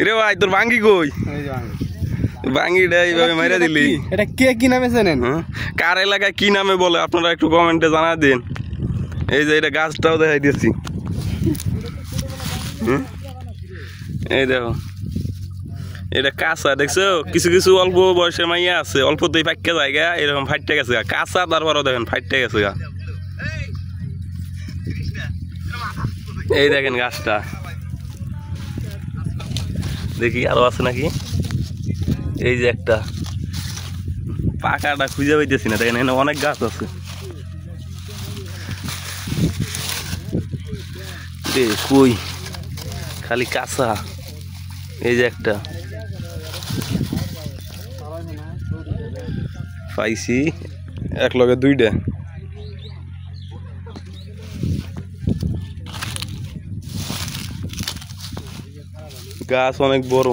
রে ভাই তোর ভাঙ্গি কই? ভাঙ্গিটা এইভাবে মাইরা দিলি। এটা কে কি নামে জানেন? কার এলাকায় কি নামে বলে আপনারা একটু কমেন্টে জানা দিন। এই যে এটা গাছটাও দেখাই দিয়েছি। এই দেখো এটা কাঁচা, দেখছো? কিছু কিছু অল্প বয়সের মাইয়া আছে অল্পতেই ফাইটকে জায়গা এরকম ফাইটে গেছে গা কাঁচা, তারপরও দেখেন ফাইটে গেছে গা। এই দেখেন গাছটা, দেখি আরো আছে নাকি। এই যে একটা পাকাটা খুঁজে পাইতেছি না, দেখেন এখানে অনেক গাছ আছে। কই খালি কাঁচা। এই যে একটা পাইছি, এক লগে দুইটা। গাছ অনেক বড়।